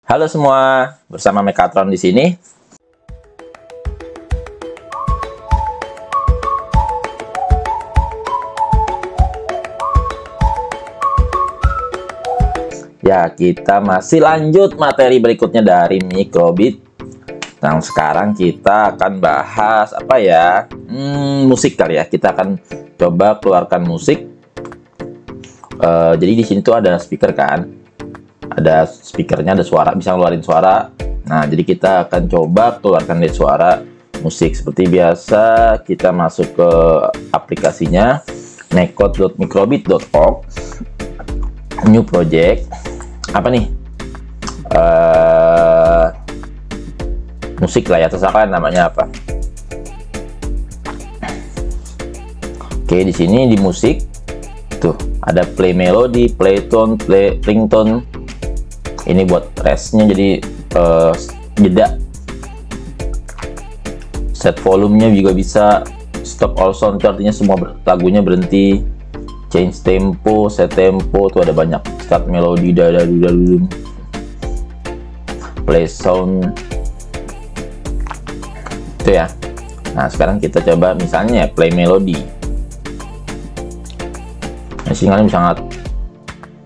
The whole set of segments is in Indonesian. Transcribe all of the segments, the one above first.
Halo semua, bersama Mekatron di sini. Ya, kita masih lanjut materi berikutnya dari Microbit. Nah, sekarang kita akan bahas apa ya? Musik kali ya. Kita akan coba keluarkan musik. Jadi di sini tuh ada speaker kan? Ada speakernya, ada suara, bisa ngeluarin suara. Nah, jadi kita akan coba keluarkan dari suara musik. Seperti biasa, kita masuk ke aplikasinya necode.microbit.org, new project. Apa nih? Musik lah ya, terserah kalian namanya apa. Oke, di sini di musik tuh ada play melody, play tone, play ringtone. Ini buat restnya, jadi jeda. Set volumenya juga bisa. Stop all sound, artinya semua lagunya berhenti. Change tempo, set tempo, tuh ada banyak. Start melody, dadadudadudum. Play sound. Itu ya. Nah, sekarang kita coba misalnya ya, play melody. Nah, sini kalian bisa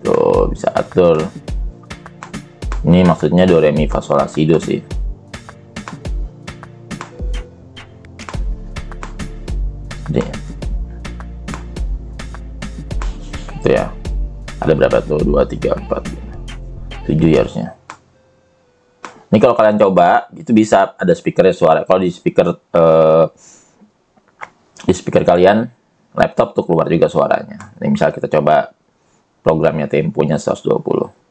tuh, bisa atur. Ini maksudnya do re mi fa sol la si do sih. Itu ya. Ada berapa tuh? 2, 3, 4, 7 ya harusnya. Ini kalau kalian coba, itu bisa ada speakernya suara. Kalau di speaker kalian laptop tuh keluar juga suaranya. Ini misal kita coba programnya, temponya 120.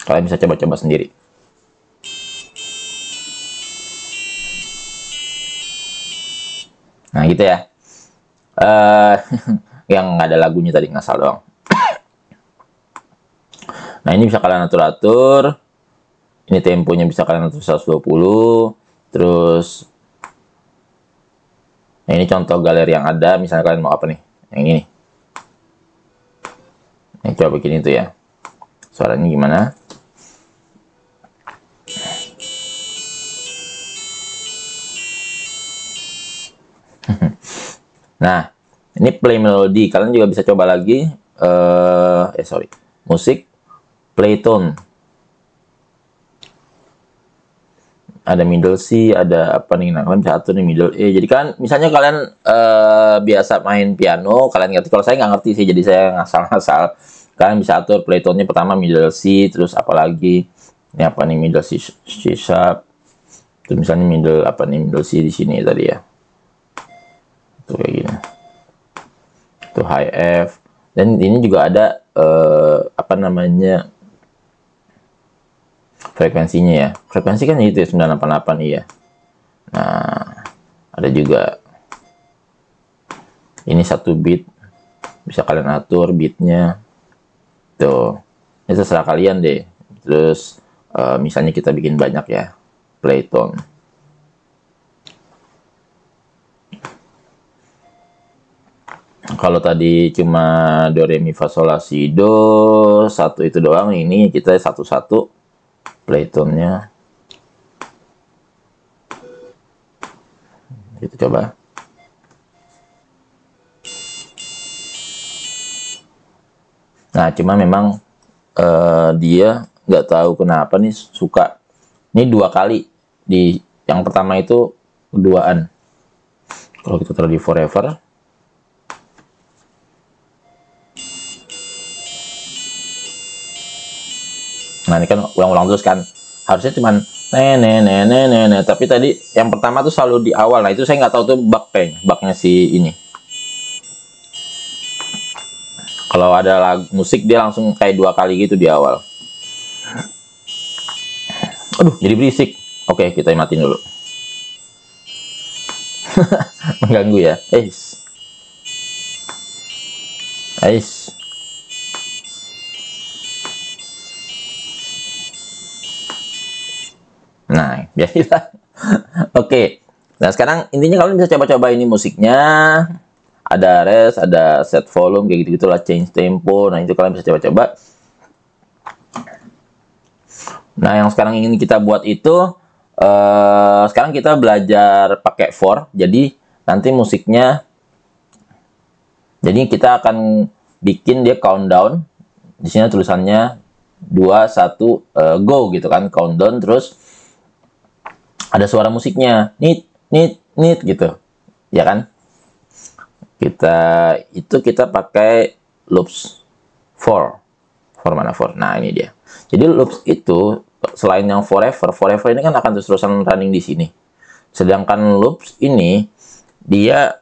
Kalian bisa coba-coba sendiri. Nah, gitu ya. Yang nggak ada lagunya tadi, ngasal doang. Nah, ini bisa kalian atur-atur. Ini temponya bisa kalian atur 120. Terus, nah ini contoh galeri yang ada. Misalnya kalian mau apa nih? Yang ini. Ini coba bikin itu ya. Suaranya gimana? Nah, ini play melody. Kalian juga bisa coba lagi. Musik, play tone. Ada middle C, ada apa nih? Nah, kalian bisa atur nih middle E. Jadi kan, misalnya kalian biasa main piano, kalian ngerti. Kalau saya nggak ngerti sih, jadi saya ngasal-ngasal. Kalian bisa atur play tone-nya pertama middle C, terus apa lagi? Ini apa nih, middle C sharp. Terus misalnya middle C di sini tadi ya. Tuh kayak gini. Tuh high F. Dan ini juga ada apa namanya, frekuensinya ya. Frekuensi kan itu ya, 988 iya. Nah, ada juga ini 1 bit. Bisa kalian atur bitnya. Tuh. Ini terserah kalian deh. Terus misalnya kita bikin banyak ya. Play tone. Kalau tadi cuma do re mi fa sol la si do, satu itu doang. Ini kita satu-satu play tone-nya. Kita coba. Nah, cuma memang dia nggak tahu kenapa nih suka. Ini 2 kali. Di yang pertama itu duaan. Kalau kita taruh di forever. Nah, ini kan ulang-ulang terus kan. Harusnya cuman tapi tadi yang pertama tuh selalu di awal. Nah, itu saya nggak tahu tuh bugnya si ini. Kalau ada musik dia langsung kayak 2 kali gitu di awal. Aduh, jadi berisik. Oke, kita matiin dulu. Mengganggu ya. Nah, biasalah. Oke. Nah, sekarang intinya kalian bisa coba-coba ini musiknya. Ada rest, ada set volume, kayak gitu-gitulah, change tempo. Nah, itu kalian bisa coba-coba. Nah, yang sekarang ingin kita buat itu, sekarang kita belajar pakai for. Jadi nanti musiknya, jadi kita akan bikin dia countdown. Di sini tulisannya 2, 1, go gitu kan, countdown, terus ada suara musiknya, nit, nit, nit gitu, ya kan? Kita pakai loops for mana for? Nah, ini dia. Jadi loops itu selain yang forever ini kan akan terus-terusan running di sini. Sedangkan loops ini dia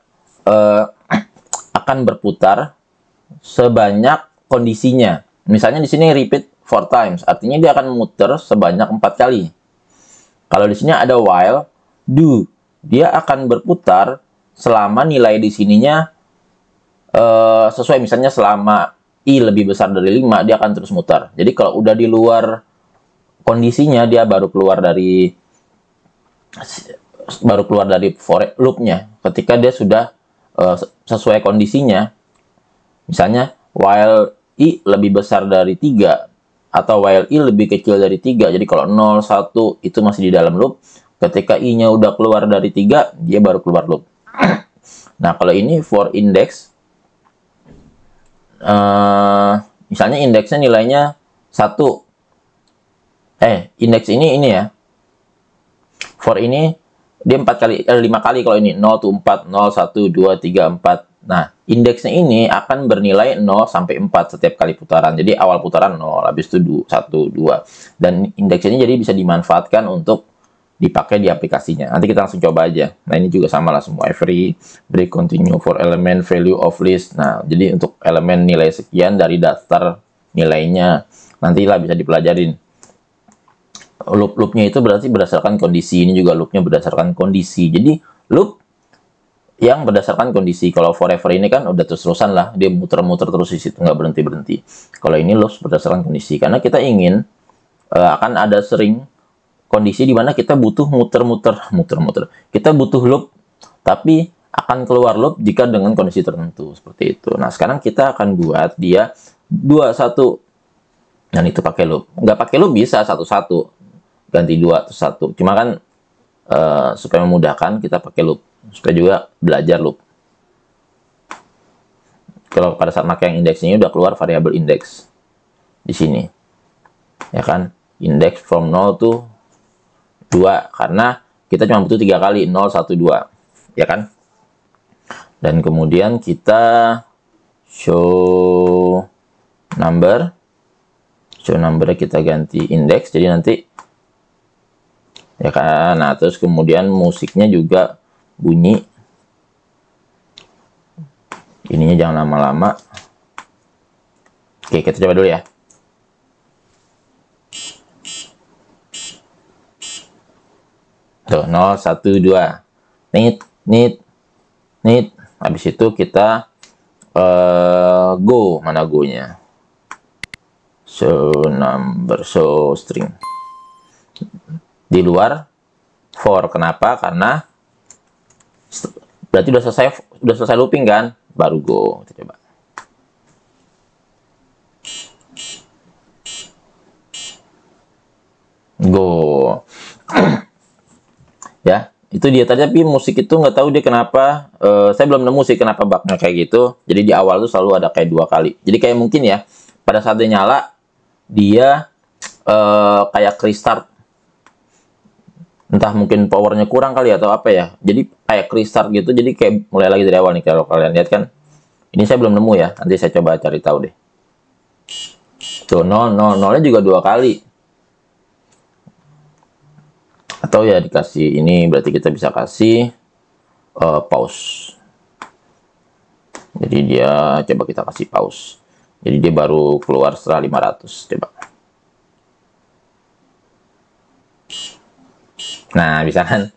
akan berputar sebanyak kondisinya. Misalnya di sini repeat 4 times, artinya dia akan memutar sebanyak 4 kali. Kalau di sini ada while, do, dia akan berputar selama nilai di sininya sesuai, misalnya selama i lebih besar dari 5, dia akan terus mutar. Jadi kalau udah di luar kondisinya, dia baru keluar dari for loop-nya. Ketika dia sudah sesuai kondisinya, misalnya while i lebih besar dari 3 atau while i lebih kecil dari 3. Jadi kalau 0, 1 itu masih di dalam loop. Ketika i-nya udah keluar dari 3, dia baru keluar loop. Nah, kalau ini for index, misalnya indeksnya nilainya 1. Indeks ini ya. For ini dia 5 kali kalau ini. 0 to 4, 0, 1, 2, 3, 4. Nah, indeksnya ini akan bernilai 0 sampai 4 setiap kali putaran. Jadi awal putaran 0, habis itu 1, 2. Dan indeks ini jadi bisa dimanfaatkan untuk dipakai di aplikasinya. Nanti kita langsung coba aja. Nah, ini juga sama lah semua. Every break continue for element value of list. Nah, jadi untuk elemen nilai sekian dari daftar nilainya. Nantilah bisa dipelajarin. Loop-loopnya itu berarti berdasarkan kondisi. Ini juga loopnya berdasarkan kondisi. Jadi loop yang berdasarkan kondisi. Kalau forever ini kan udah terus-terusan lah. Dia muter-muter terus di situ, nggak berhenti-berhenti. Kalau ini loop berdasarkan kondisi. Karena kita ingin akan ada sering kondisi di mana kita butuh muter-muter. Kita butuh loop, tapi akan keluar loop jika dengan kondisi tertentu. Seperti itu. Nah, sekarang kita akan buat dia 2, 1. Dan itu pakai loop. Nggak pakai loop bisa 1, 1. Ganti 2, 1. Cuma kan supaya memudahkan, kita pakai loop. Supaya juga belajar loop. Kalau pada saat pakai yang indeksnya udah keluar variabel indeks. Di sini. Ya kan? Index from 0 to 2, karena kita cuma butuh 3 kali, 0, 1, 2, ya kan? Dan kemudian kita show number kita ganti index, jadi nanti, ya kan? Nah, terus kemudian musiknya juga bunyi, ininya jangan lama-lama. Oke, kita coba dulu ya. Tuh, 0, 1, 2. Nit. Habis itu kita go. Mana go-nya? Show number, show string. Di luar for. Kenapa? Karena berarti udah selesai looping kan? Baru go. Kita coba. Go. Ya, itu dia tadi, tapi musik itu nggak tahu dia kenapa, saya belum nemu sih kenapa bugnya kayak gitu. Jadi di awal tuh selalu ada kayak 2 kali. Jadi kayak mungkin ya, pada saat dia nyala, dia kayak restart. Entah mungkin powernya kurang kali atau apa ya. Jadi kayak restart gitu, jadi kayak mulai lagi dari awal nih. Kalau kalian lihat kan, ini saya belum nemu ya, nanti saya coba cari tahu deh. Tuh, 0, 0, 0-nya juga 2 kali. Atau ya dikasih ini, berarti kita bisa kasih pause. Jadi dia, coba kita kasih pause. Jadi dia baru keluar setelah 500. Coba. Nah, bisa kan?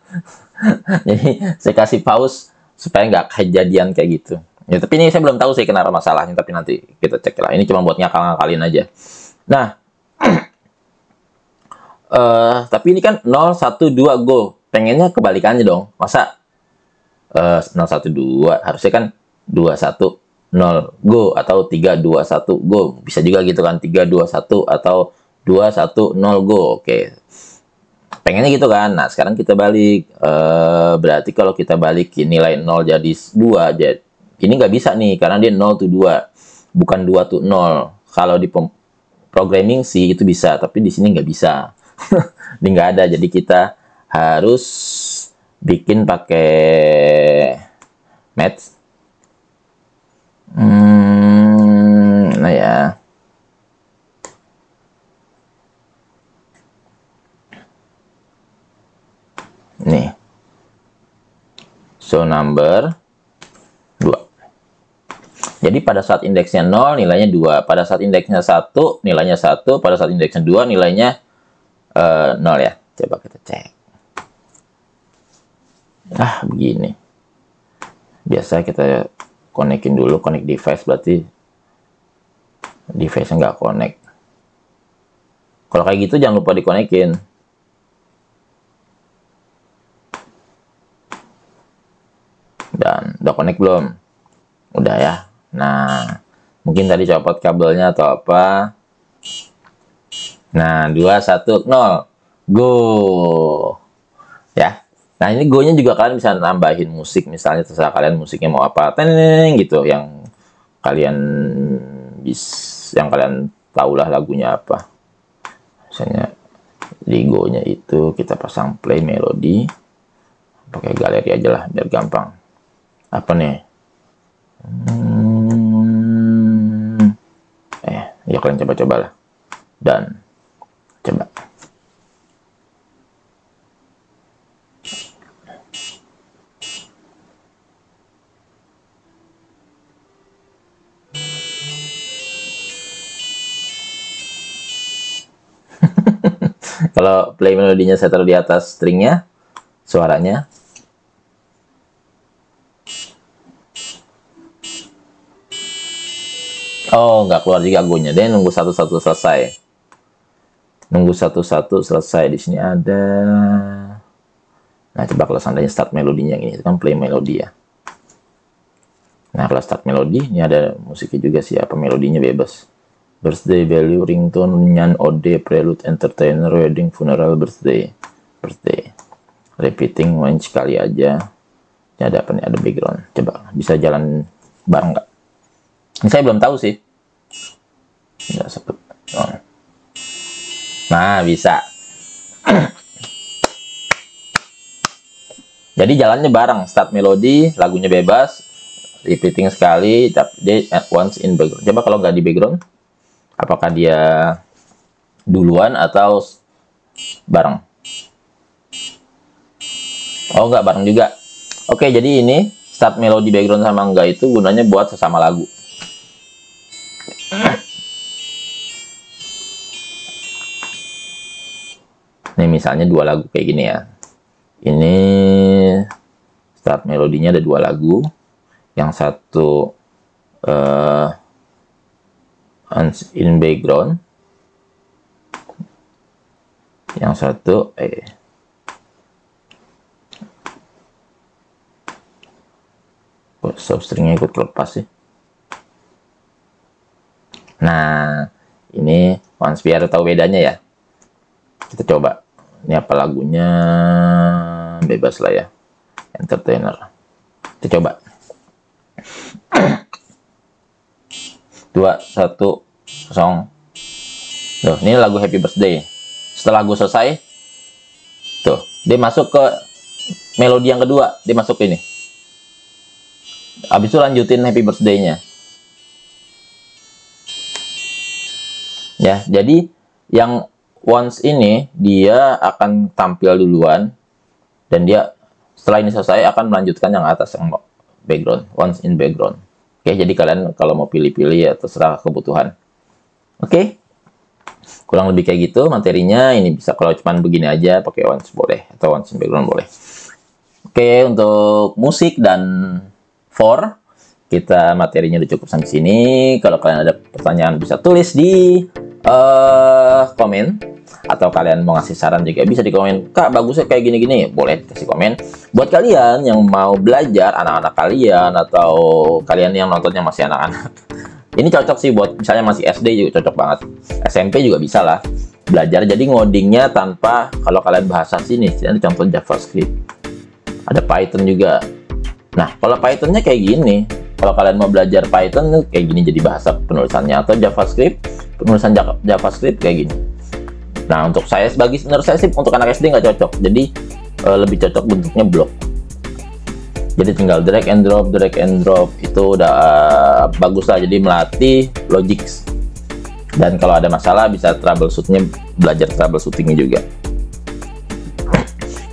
Jadi saya kasih pause supaya nggak kejadian kayak gitu. Ya, tapi ini saya belum tahu sih kenapa masalahnya, tapi nanti kita cek lah. Ini cuma buat ngakal-ngakalin aja. Nah, tapi ini kan 0, 1, 2, go. Pengennya kebalikannya dong. Masa 0, 1, 2. Harusnya kan 2, 1, 0, go. Atau 3, 2, 1, go. Bisa juga gitu kan. 3, 2, 1. Atau 2, 1, 0, go. Oke. Pengennya gitu kan. Nah, sekarang kita balik. Berarti kalau kita balikin nilai 0 jadi 2, ini nggak bisa nih, karena dia 0 to 2. Bukan 2 to 0. Kalau di programming sih itu bisa, tapi di sini nggak bisa. Ini nggak ada, jadi kita harus bikin pakai math. Nah ya. Nih. So number 2. Jadi pada saat indeksnya 0 nilainya 2, pada saat indeksnya 1 nilainya 1, pada saat indeksnya 2 nilainya 0 ya. Coba kita cek. Begini. Biasa kita konekin dulu, connect device, berarti device-nya nggak connect. Kalau kayak gitu jangan lupa dikonekin. Dan udah connect belum? Udah ya. Nah, mungkin tadi copot kabelnya atau apa. Nah, 2, 1, 0. Go. Ya. Nah, ini go-nya juga kalian bisa nambahin musik. Misalnya terserah kalian musiknya mau apa. Teneng gitu. Yang kalian tahulah lagunya apa. Misalnya di go-nya itu kita pasang play melody. Pakai galeri aja lah biar gampang. Apa nih? Ya kalian coba-cobalah. Dan coba. Kalau play melodinya saya taruh di atas stringnya, suaranya. Oh, nggak keluar juga go-nya. Dia nunggu satu-satu selesai. Nunggu satu-satu selesai. Di sini ada. Nah, coba kalau seandainya start melodinya ini, itu kan play melodi ya. Nah, kalau start melodi, ini ada musiknya juga sih. Apa melodinya bebas. Birthday, value, ringtone, nyan, ode, prelude, entertainer, wedding, funeral, birthday. Repeating, main sekali aja. Ini ada apa nih? Ada background. Coba, bisa jalan bareng nggak? Ini saya belum tahu sih. Nggak sebut. Oh. Nah, bisa. Jadi jalannya bareng. Start melodi, lagunya bebas. Repeating sekali, tapi dia at once in background. Coba kalau nggak di background, apakah dia duluan atau bareng? Oh, nggak bareng juga. Oke, jadi ini start melodi background sama enggak itu gunanya buat sesama lagu. Nih misalnya 2 lagu kayak gini ya. Ini start melodinya ada 2 lagu. Yang satu in background. Yang satu substringnya ikut lepas sih. Nah, ini once biar tahu bedanya ya. Kita coba. Ini apa lagunya? Bebas lah ya. Entertainer. Kita coba. 2, 1, 0. Tuh, ini lagu Happy Birthday. Setelah lagu selesai, tuh, dia masuk ke melodi yang kedua. Dia masuk ke ini. Habis itu lanjutin Happy Birthday-nya. Ya, jadi yang once ini dia akan tampil duluan dan dia setelah ini selesai akan melanjutkan yang atas yang background, once in background. Oke, jadi kalian kalau mau pilih-pilih ya terserah kebutuhan. Oke. Kurang lebih kayak gitu materinya. Ini bisa kalau cuman begini aja pakai once boleh atau once in background boleh. Oke, untuk musik dan for kita materinya udah cukup sampai sini. Kalau kalian ada pertanyaan bisa tulis di komen, atau kalian mau ngasih saran juga bisa di komen. Kak, bagusnya kayak gini-gini, boleh kasih komen. Buat kalian yang mau belajar, anak-anak kalian atau kalian yang nontonnya masih anak-anak, ini cocok sih buat misalnya masih SD juga cocok banget. SMP juga bisa lah. belajar. Jadi ngodingnya tanpa, kalau kalian bahasa sini, ini contoh JavaScript. Ada Python juga. Nah, kalau Pythonnya kayak gini. Kalau kalian mau belajar Python kayak gini jadi bahasa penulisannya, atau JavaScript, penulisan JavaScript kayak gini. Nah, untuk saya, menurut saya sih untuk anak SD nggak cocok. Jadi lebih cocok bentuknya blok. Jadi tinggal drag and drop itu udah bagus lah. Jadi melatih logics. Dan kalau ada masalah bisa troubleshootnya, belajar troubleshootingnya juga.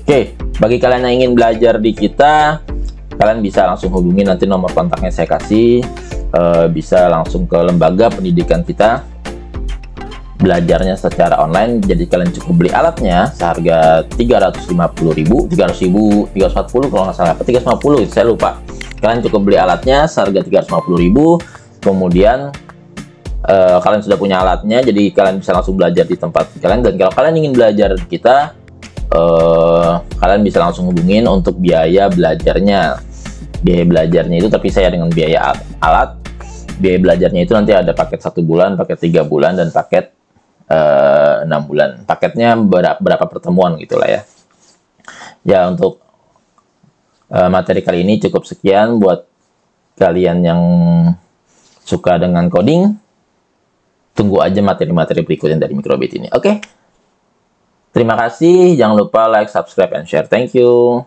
Oke, bagi kalian yang ingin belajar di kita, kalian bisa langsung hubungi, nanti nomor kontaknya saya kasih. Bisa langsung ke lembaga pendidikan kita, belajarnya secara online. Jadi kalian cukup beli alatnya seharga 350.000, 340 kalau nggak salah, 350 itu saya lupa. Kalian cukup beli alatnya seharga 350.000, kemudian kalian sudah punya alatnya, jadi kalian bisa langsung belajar di tempat kalian. Dan kalau kalian ingin belajar di kita, kalian bisa langsung hubungin untuk biaya belajarnya. Biaya belajarnya itu tapi saya dengan biaya alat. Biaya belajarnya itu nanti ada paket 1 bulan, paket 3 bulan, dan paket 6 bulan. Paketnya berapa pertemuan gitulah ya. Ya, untuk materi kali ini cukup sekian. Buat kalian yang suka dengan coding, tunggu aja materi-materi berikutnya dari Microbit ini. Oke. Terima kasih. Jangan lupa like, subscribe, and share. Thank you.